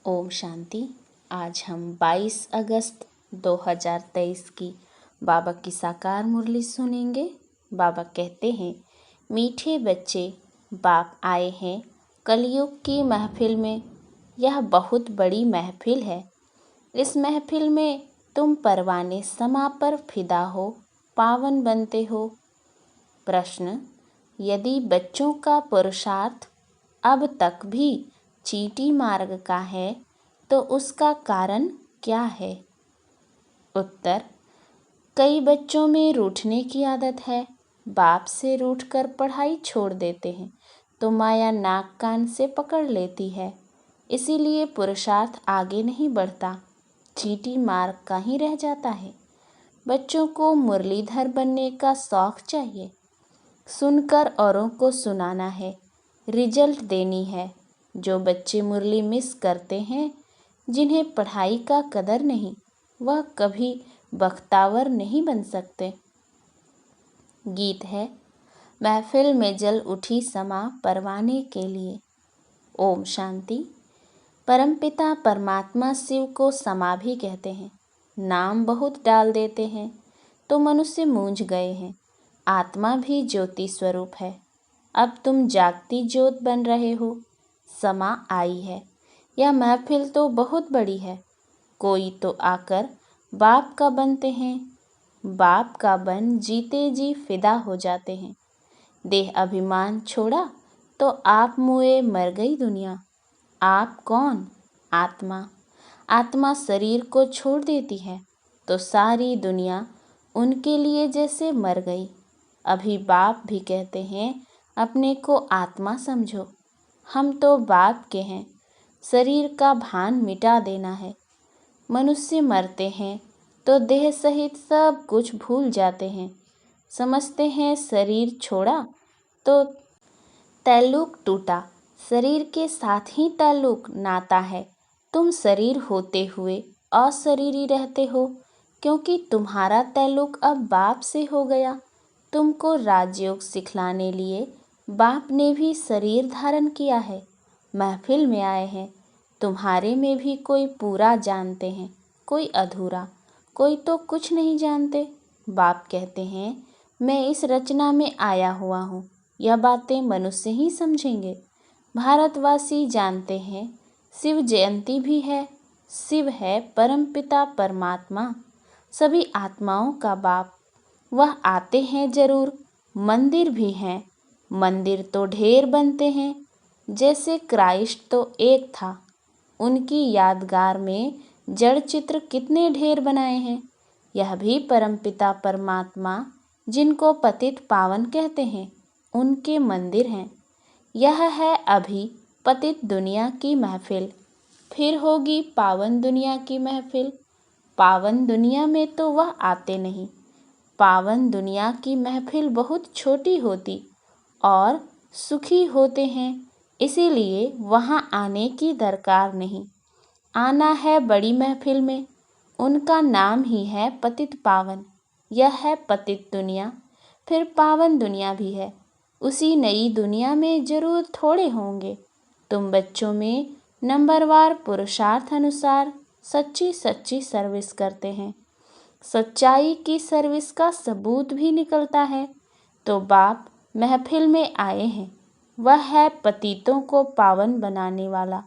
ओम शांति। आज हम 22 अगस्त 2023 की बाबा की साकार मुरली सुनेंगे। बाबा कहते हैं, मीठे बच्चे, बाप आए हैं कलयुग की महफिल में। यह बहुत बड़ी महफिल है। इस महफिल में तुम परवाने समा पर फिदा हो, पावन बनते हो। प्रश्न, यदि बच्चों का पुरुषार्थ अब तक भी चींटी मार्ग का है तो उसका कारण क्या है? उत्तर, कई बच्चों में रूठने की आदत है। बाप से रूठकर पढ़ाई छोड़ देते हैं तो माया नाक कान से पकड़ लेती है। इसीलिए पुरुषार्थ आगे नहीं बढ़ता, चींटी मार्ग का ही रह जाता है। बच्चों को मुरलीधर बनने का शौक चाहिए, सुनकर औरों को सुनाना है, रिजल्ट देनी है। जो बच्चे मुरली मिस करते हैं, जिन्हें पढ़ाई का कदर नहीं, वह कभी बख्तावर नहीं बन सकते। गीत है, महफिल में जल उठी समा परवाने के लिए। ओम शांति। परमपिता परमात्मा शिव को समा भी कहते हैं। नाम बहुत डाल देते हैं तो मनुष्य मूंझ गए हैं। आत्मा भी ज्योति स्वरूप है। अब तुम जागती ज्योत बन रहे हो। समा आई है। यह महफिल तो बहुत बड़ी है। कोई तो आकर बाप का बनते हैं। बाप का बन जीते जी फिदा हो जाते हैं। देह अभिमान छोड़ा तो आप मुए मर गई दुनिया। आप कौन? आत्मा। आत्मा शरीर को छोड़ देती है तो सारी दुनिया उनके लिए जैसे मर गई। अभी बाप भी कहते हैं, अपने को आत्मा समझो। हम तो बाप के हैं। शरीर का भान मिटा देना है। मनुष्य मरते हैं तो देह सहित सब कुछ भूल जाते हैं। समझते हैं शरीर छोड़ा तो ताल्लुक टूटा। शरीर के साथ ही ताल्लुक नाता है। तुम शरीर होते हुए अशरीरी रहते हो, क्योंकि तुम्हारा ताल्लुक अब बाप से हो गया। तुमको राजयोग सिखलाने लिए बाप ने भी शरीर धारण किया है। महफिल में आए हैं। तुम्हारे में भी कोई पूरा जानते हैं, कोई अधूरा, कोई तो कुछ नहीं जानते। बाप कहते हैं, मैं इस रचना में आया हुआ हूँ। यह बातें मनुष्य ही समझेंगे। भारतवासी जानते हैं, शिव जयंती भी है। शिव है परमपिता परमात्मा, सभी आत्माओं का बाप। वह आते हैं जरूर। मंदिर भी हैं। मंदिर तो ढेर बनते हैं। जैसे क्राइस्ट तो एक था, उनकी यादगार में जड़ चित्र कितने ढेर बनाए हैं। यह भी परमपिता परमात्मा, जिनको पतित पावन कहते हैं, उनके मंदिर हैं। यह है अभी पतित दुनिया की महफिल, फिर होगी पावन दुनिया की महफिल। पावन दुनिया में तो वह आते नहीं। पावन दुनिया की महफिल बहुत छोटी होती और सुखी होते हैं, इसीलिए वहाँ आने की दरकार नहीं। आना है बड़ी महफिल में। उनका नाम ही है पतित पावन। यह है पतित दुनिया, फिर पावन दुनिया भी है। उसी नई दुनिया में जरूर थोड़े होंगे। तुम बच्चों में नंबरवार पुरुषार्थ अनुसार सच्ची सच्ची सर्विस करते हैं। सच्चाई की सर्विस का सबूत भी निकलता है। तो बाप महफिल में आए हैं। वह है पतितों को पावन बनाने वाला।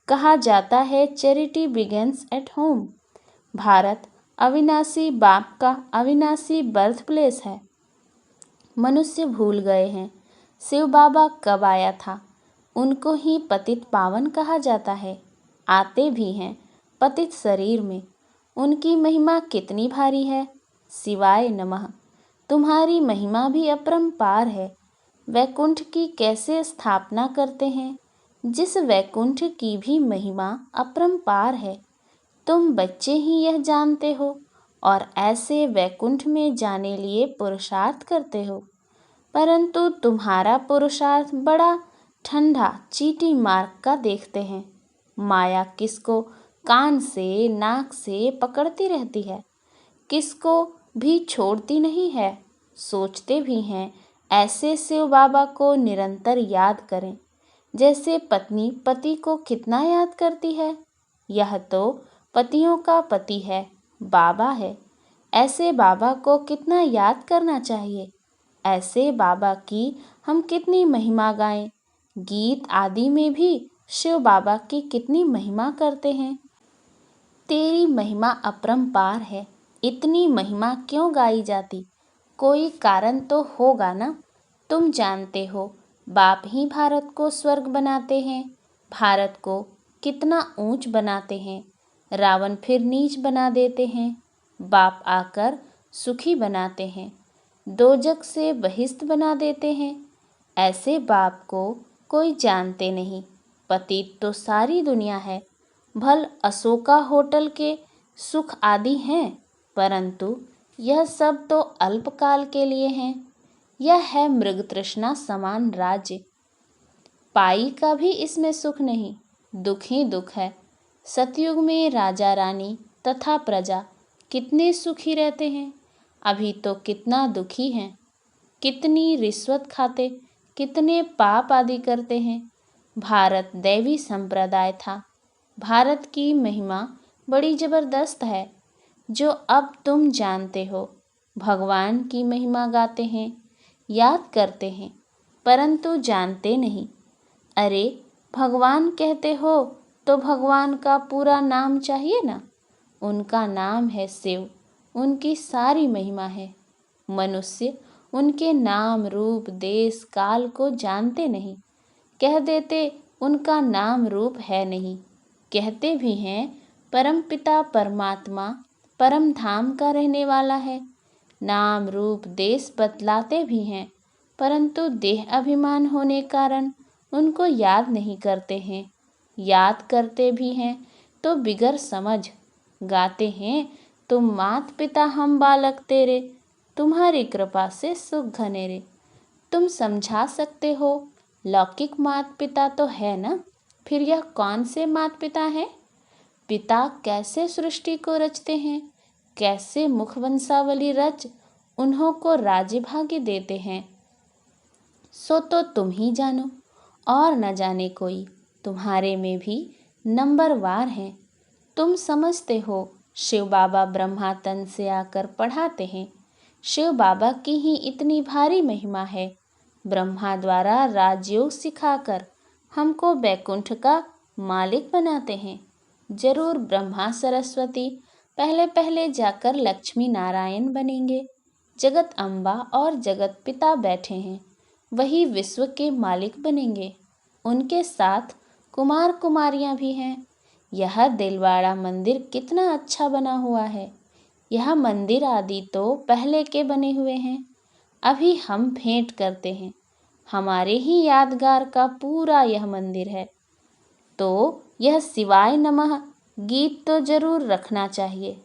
कहा जाता है, charity begins at home. Bharat अविनाशी बाप का अविनाशी बर्थ प्लेस है। मनुष्य भूल गए हैं शिव बाबा कब आया था। उनको ही पतित पावन कहा जाता है। आते भी हैं पतित शरीर में। उनकी महिमा कितनी भारी है। शिवाय नमः। तुम्हारी महिमा भी अपरंपार है। वैकुंठ की कैसे स्थापना करते हैं, जिस वैकुंठ की भी महिमा अपरंपार है। तुम बच्चे ही यह जानते हो और ऐसे वैकुंठ में जाने लिए पुरुषार्थ करते हो। परंतु तुम्हारा पुरुषार्थ बड़ा ठंडा चींटी मार्ग का देखते हैं। माया किसको कान से नाक से पकड़ती रहती है, किसको भी छोड़ती नहीं है। सोचते भी हैं ऐसे शिव बाबा को निरंतर याद करें, जैसे पत्नी पति को कितना याद करती है। यह तो पतियों का पति है, बाबा है। ऐसे बाबा को कितना याद करना चाहिए। ऐसे बाबा की हम कितनी महिमा गाएं। गीत आदि में भी शिव बाबा की कितनी महिमा करते हैं। तेरी महिमा अपरंपार है, इतनी महिमा क्यों गाई जाती? कोई कारण तो होगा ना। तुम जानते हो, बाप ही भारत को स्वर्ग बनाते हैं। भारत को कितना ऊंच बनाते हैं, रावण फिर नीच बना देते हैं। बाप आकर सुखी बनाते हैं, दोजक से बहिष्ठ बना देते हैं। ऐसे बाप को कोई जानते नहीं। पतित तो सारी दुनिया है। भल अशोका होटल के सुख आदि हैं, परंतु यह सब तो अल्पकाल के लिए हैं। यह है मृग तृष्णा समान राज्य। पाई का भी इसमें सुख नहीं, दुख ही दुख है। सतयुग में राजा रानी तथा प्रजा कितने सुखी रहते हैं, अभी तो कितना दुखी हैं। कितनी रिश्वत खाते, कितने पाप आदि करते हैं। भारत दैवी संप्रदाय था। भारत की महिमा बड़ी जबरदस्त है, जो अब तुम जानते हो। भगवान की महिमा गाते हैं, याद करते हैं, परंतु जानते नहीं। अरे भगवान कहते हो तो भगवान का पूरा नाम चाहिए ना। उनका नाम है शिव, उनकी सारी महिमा है। मनुष्य उनके नाम रूप देश काल को जानते नहीं। कह देते उनका नाम रूप है नहीं। कहते भी हैं परमपिता परमात्मा परम धाम का रहने वाला है। नाम रूप देश बतलाते भी हैं, परंतु देह अभिमान होने कारण उनको याद नहीं करते हैं। याद करते भी हैं तो बिगर समझ गाते हैं, तुम मात पिता हम बालक तेरे, तुम्हारी कृपा से सुख घनेरे। तुम समझा सकते हो, लौकिक मात पिता तो है ना, फिर यह कौन से मात पिता हैं? पिता कैसे सृष्टि को रचते हैं, कैसे मुख वंशावली रच उन्हों को राज्य भाग्य देते हैं, सो तो तुम ही जानो और न जाने कोई। तुम्हारे में भी नंबरवार हैं। तुम समझते हो शिव बाबा ब्रह्मा तन से आकर पढ़ाते हैं। शिव बाबा की ही इतनी भारी महिमा है। ब्रह्मा द्वारा राजयोग सिखाकर हमको बैकुंठ का मालिक बनाते हैं। जरूर ब्रह्मा सरस्वती पहले पहले जाकर लक्ष्मी नारायण बनेंगे। जगत अम्बा और जगत पिता बैठे हैं, वही विश्व के मालिक बनेंगे। उनके साथ कुमार कुमारियां भी हैं। यह दिलवाड़ा मंदिर कितना अच्छा बना हुआ है। यह मंदिर आदि तो पहले के बने हुए हैं, अभी हम भेंट करते हैं। हमारे ही यादगार का पूरा यह मंदिर है। तो यह शिवाय नमः गीत तो जरूर रखना चाहिए।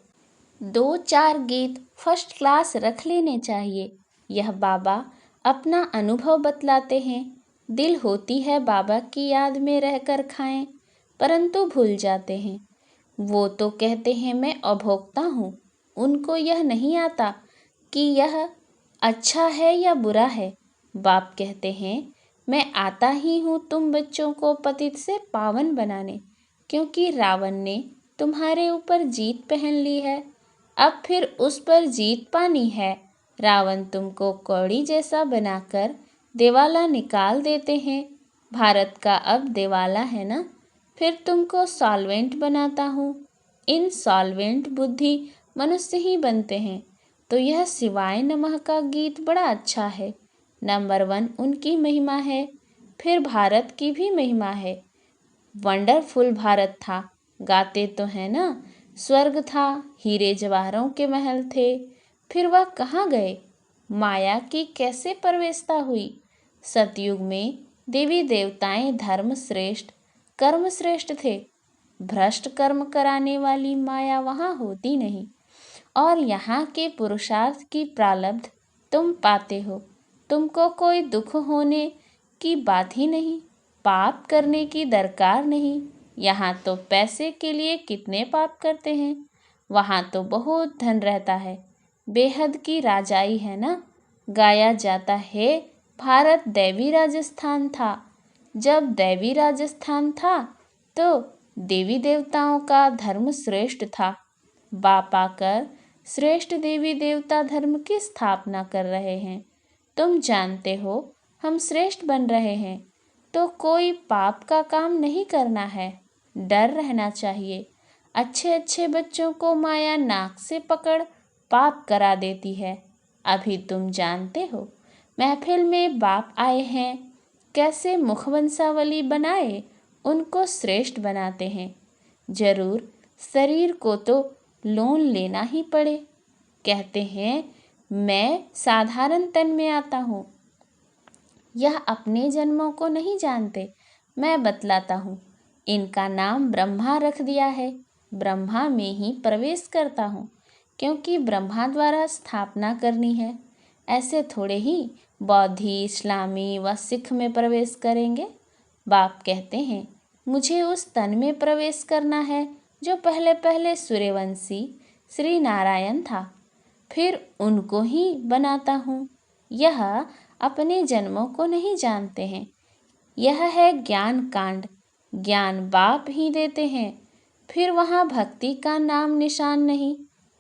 2-4 गीत फर्स्ट क्लास रख लेने चाहिए। यह बाबा अपना अनुभव बतलाते हैं। दिल होती है बाबा की याद में रहकर खाएं, परंतु भूल जाते हैं। वो तो कहते हैं मैं अभोक्ता हूँ। उनको यह नहीं आता कि यह अच्छा है या बुरा है। बाप कहते हैं मैं आता ही हूँ तुम बच्चों को पतित से पावन बनाने, क्योंकि रावण ने तुम्हारे ऊपर जीत पहन ली है। अब फिर उस पर जीत पानी है। रावण तुमको कौड़ी जैसा बनाकर देवाला निकाल देते हैं। भारत का अब देवाला है ना, फिर तुमको सॉल्वेंट बनाता हूँ। इन सॉल्वेंट बुद्धि मनुष्य ही बनते हैं। तो यह शिवाय नमः का गीत बड़ा अच्छा है। नंबर 1 उनकी महिमा है, फिर भारत की भी महिमा है। वंडरफुल भारत था, गाते तो है ना। स्वर्ग था, हीरे जवाहरों के महल थे। फिर वह कहाँ गए? माया की कैसे प्रवेशता हुई? सतयुग में देवी देवताएं धर्म श्रेष्ठ कर्म श्रेष्ठ थे। भ्रष्ट कर्म कराने वाली माया वहाँ होती नहीं। और यहाँ के पुरुषार्थ की प्रारब्ध तुम पाते हो। तुमको कोई दुख होने की बात ही नहीं, पाप करने की दरकार नहीं। यहाँ तो पैसे के लिए कितने पाप करते हैं। वहाँ तो बहुत धन रहता है, बेहद की राजाई है ना। गाया जाता है भारत दैवी राजस्थान था। जब दैवी राजस्थान था तो देवी देवताओं का धर्म श्रेष्ठ था। बाप आकर श्रेष्ठ देवी देवता धर्म की स्थापना कर रहे हैं। तुम जानते हो हम श्रेष्ठ बन रहे हैं, तो कोई पाप का काम नहीं करना है, डर रहना चाहिए। अच्छे अच्छे बच्चों को माया नाक से पकड़ पाप करा देती है। अभी तुम जानते हो महफिल में बाप आए हैं, कैसे मुखवंशावली बनाए उनको श्रेष्ठ बनाते हैं। जरूर शरीर को तो लोन लेना ही पड़े। कहते हैं मैं साधारण तन में आता हूँ। यह अपने जन्मों को नहीं जानते, मैं बतलाता हूँ। इनका नाम ब्रह्मा रख दिया है। ब्रह्मा में ही प्रवेश करता हूँ, क्योंकि ब्रह्मा द्वारा स्थापना करनी है। ऐसे थोड़े ही बौद्धि, इस्लामी व सिख में प्रवेश करेंगे। बाप कहते हैं मुझे उस तन में प्रवेश करना है जो पहले पहले सूर्यवंशी श्री नारायण था, फिर उनको ही बनाता हूँ। यह अपने जन्मों को नहीं जानते हैं। यह है ज्ञान कांड। ज्ञान बाप ही देते हैं, फिर वहाँ भक्ति का नाम निशान नहीं।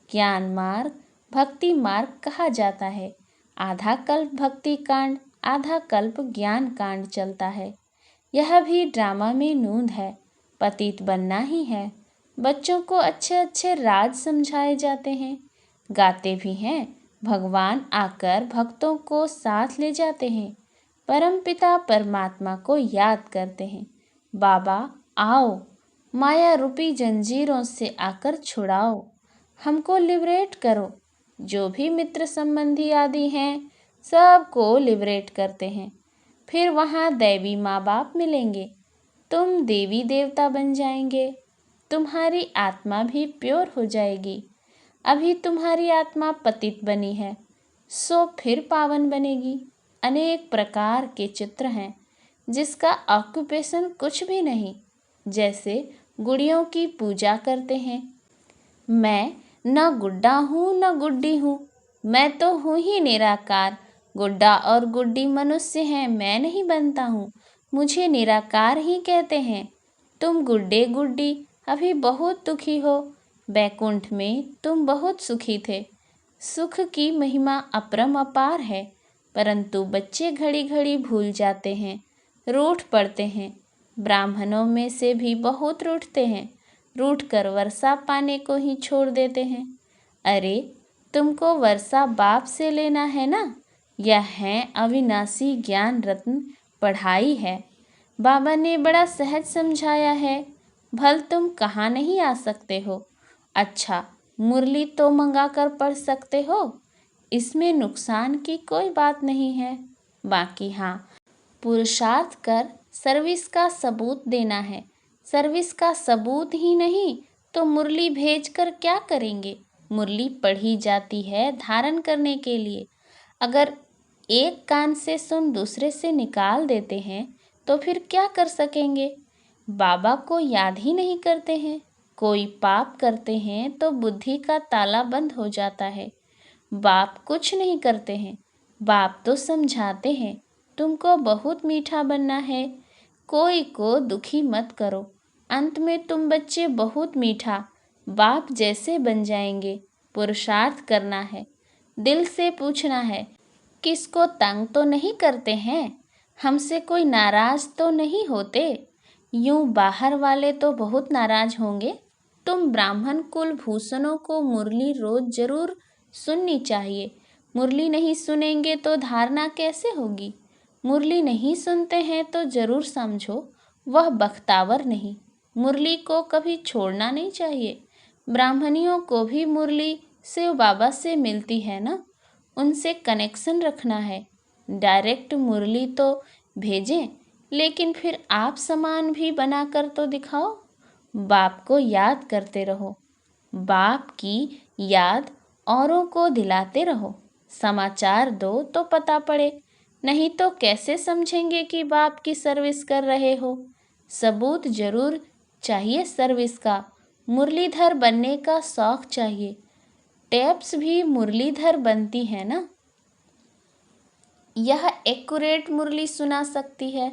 ज्ञान मार्ग भक्ति मार्ग कहा जाता है। आधा कल्प भक्ति कांड, आधा कल्प ज्ञान कांड चलता है। यह भी ड्रामा में नूंद है, पतित बनना ही है। बच्चों को अच्छे अच्छे राज समझाए जाते हैं, गाते भी हैं। भगवान आकर भक्तों को साथ ले जाते हैं। परमपिता परमात्मा को याद करते हैं। बाबा आओ, माया रूपी जंजीरों से आकर छुड़ाओ, हमको लिबरेट करो। जो भी मित्र संबंधी आदि हैं सबको लिबरेट करते हैं। फिर वहाँ दैवी माँ बाप मिलेंगे, तुम देवी देवता बन जाएंगे। तुम्हारी आत्मा भी प्योर हो जाएगी। अभी तुम्हारी आत्मा पतित बनी है, सो फिर पावन बनेगी। अनेक प्रकार के चित्र हैं जिसका ऑक्यूपेशन कुछ भी नहीं। जैसे गुड़ियों की पूजा करते हैं। मैं न गुड्डा हूँ न गुड्डी हूँ, मैं तो हूँ ही निराकार। गुड्डा और गुड्डी मनुष्य हैं, मैं नहीं बनता हूँ, मुझे निराकार ही कहते हैं। तुम गुड्डे गुड्डी अभी बहुत दुखी हो, बैकुंठ में तुम बहुत सुखी थे। सुख की महिमा अपरम अपार है, परंतु बच्चे घड़ी घड़ी भूल जाते हैं, रूठ पड़ते हैं। ब्राह्मणों में से भी बहुत रूठते हैं, रूठ कर वर्षा पाने को ही छोड़ देते हैं। अरे तुमको वर्षा बाप से लेना है ना। यह है अविनाशी ज्ञान रत्न, पढ़ाई है। बाबा ने बड़ा सहज समझाया है। भल तुम कहाँ नहीं आ सकते हो। अच्छा मुरली तो मंगा कर पढ़ सकते हो, इसमें नुकसान की कोई बात नहीं है। बाकी हाँ, पुरुषार्थ कर सर्विस का सबूत देना है। सर्विस का सबूत ही नहीं तो मुरली भेज कर क्या करेंगे। मुरली पढ़ी जाती है धारण करने के लिए। अगर एक कान से सुन दूसरे से निकाल देते हैं तो फिर क्या कर सकेंगे। बाबा को याद ही नहीं करते हैं। कोई पाप करते हैं तो बुद्धि का ताला बंद हो जाता है। बाप कुछ नहीं करते हैं, बाप तो समझाते हैं तुमको बहुत मीठा बनना है, कोई को दुखी मत करो। अंत में तुम बच्चे बहुत मीठा बाप जैसे बन जाएंगे। पुरुषार्थ करना है, दिल से पूछना है किसको तंग तो नहीं करते हैं, हमसे कोई नाराज तो नहीं होते। यूं बाहर वाले तो बहुत नाराज होंगे। तुम ब्राह्मण कुल भूषणों को मुरली रोज जरूर सुननी चाहिए। मुरली नहीं सुनेंगे तो धारणा कैसे होगी। मुरली नहीं सुनते हैं तो जरूर समझो वह बख्तावर नहीं। मुरली को कभी छोड़ना नहीं चाहिए। ब्राह्मणियों को भी मुरली शिव बाबा से मिलती है ना, उनसे कनेक्शन रखना है। डायरेक्ट मुरली तो भेजें, लेकिन फिर आप समान भी बनाकर तो दिखाओ। बाप को याद करते रहो, बाप की याद औरों को दिलाते रहो। समाचार दो तो पता पड़े, नहीं तो कैसे समझेंगे कि बाप की सर्विस कर रहे हो। सबूत जरूर चाहिए सर्विस का। मुरलीधर बनने का शौक चाहिए। टेप्स भी मुरलीधर बनती है ना। यह एक्यूरेट मुरली सुना सकती है,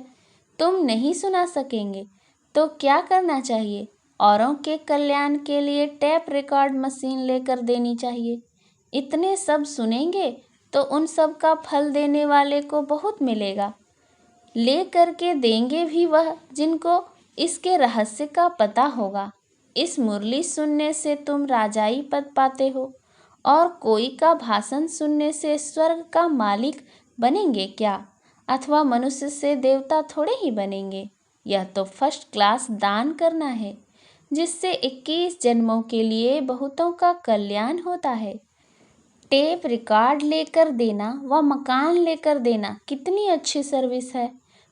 तुम नहीं सुना सकेंगे तो क्या करना चाहिए। औरों के कल्याण के लिए टेप रिकॉर्ड मशीन लेकर देनी चाहिए। इतने सब सुनेंगे तो उन सब का फल देने वाले को बहुत मिलेगा। ले करके देंगे भी वह जिनको इसके रहस्य का पता होगा। इस मुरली सुनने से तुम राजाई पद पाते हो, और कोई का भाषण सुनने से स्वर्ग का मालिक बनेंगे क्या? अथवा मनुष्य से देवता थोड़े ही बनेंगे। यह तो फर्स्ट क्लास दान करना है, जिससे 21 जन्मों के लिए बहुतों का कल्याण होता है। टेप रिकॉर्ड लेकर देना व मकान लेकर देना कितनी अच्छी सर्विस है।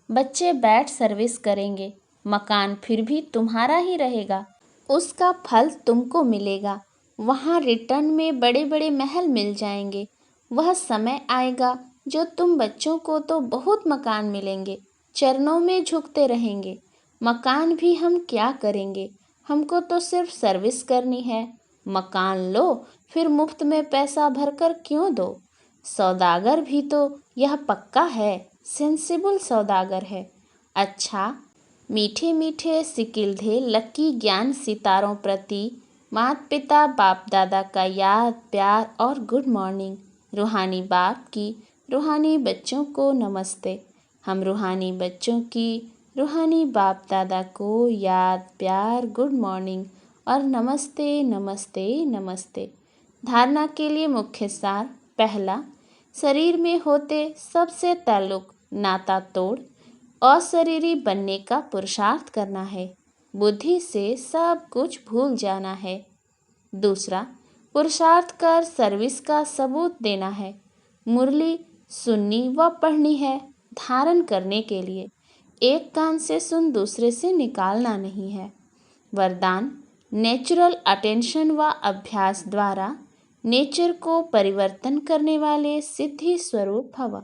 बच्चे बैठ सर्विस करेंगे, मकान फिर भी तुम्हारा ही रहेगा, उसका फल तुमको मिलेगा। वहाँ रिटर्न में बड़े बड़े महल मिल जाएंगे। वह समय आएगा जो तुम बच्चों को तो बहुत मकान मिलेंगे, चरणों में झुकते रहेंगे। मकान भी हम क्या करेंगे, हमको तो सिर्फ सर्विस करनी है। मकान लो फिर मुफ्त में पैसा भरकर क्यों दो। सौदागर भी तो यह पक्का है, सेंसिबल सौदागर है। अच्छा, मीठे मीठे सिकिलधे लकी ज्ञान सितारों प्रति माता पिता बाप दादा का याद प्यार और गुड मॉर्निंग। रूहानी बाप की रूहानी बच्चों को नमस्ते। हम रूहानी बच्चों की रूहानी बाप दादा को याद प्यार गुड मॉर्निंग और नमस्ते नमस्ते नमस्ते। धारणा के लिए मुख्य सार। पहला, शरीर में होते सबसे ताल्लुक नाता तोड़ अशरीरी बनने का पुरुषार्थ करना है। बुद्धि से सब कुछ भूल जाना है। दूसरा, पुरुषार्थ कर सर्विस का सबूत देना है। मुरली सुननी व पढ़नी है धारण करने के लिए। एक कान से सुन दूसरे से निकालना नहीं है। वरदान, नेचुरल अटेंशन व अभ्यास द्वारा नेचर को परिवर्तन करने वाले सिद्धि स्वरूप भव।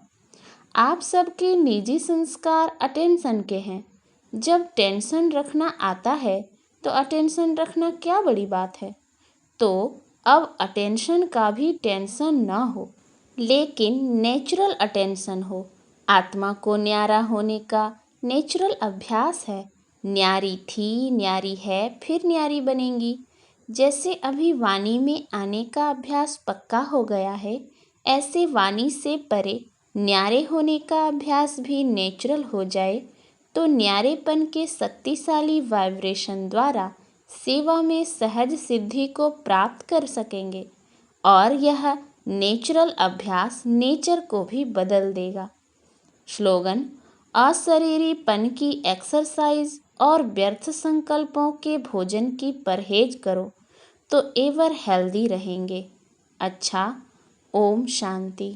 आप सबके निजी संस्कार अटेंशन के हैं। जब टेंशन रखना आता है तो अटेंशन रखना क्या बड़ी बात है। तो अब अटेंशन का भी टेंशन ना हो, लेकिन नेचुरल अटेंशन हो। आत्मा को न्यारा होने का नेचुरल अभ्यास है। न्यारी थी, न्यारी है, फिर न्यारी बनेंगी। जैसे अभी वाणी में आने का अभ्यास पक्का हो गया है, ऐसे वाणी से परे न्यारे होने का अभ्यास भी नेचुरल हो जाए तो न्यारेपन के शक्तिशाली वाइब्रेशन द्वारा सेवा में सहज सिद्धि को प्राप्त कर सकेंगे, और यह नेचुरल अभ्यास नेचर को भी बदल देगा। स्लोगन, अशरीरीपन की एक्सरसाइज और व्यर्थ संकल्पों के भोजन की परहेज करो तो एवर हेल्दी रहेंगे। अच्छा, ओम शांति।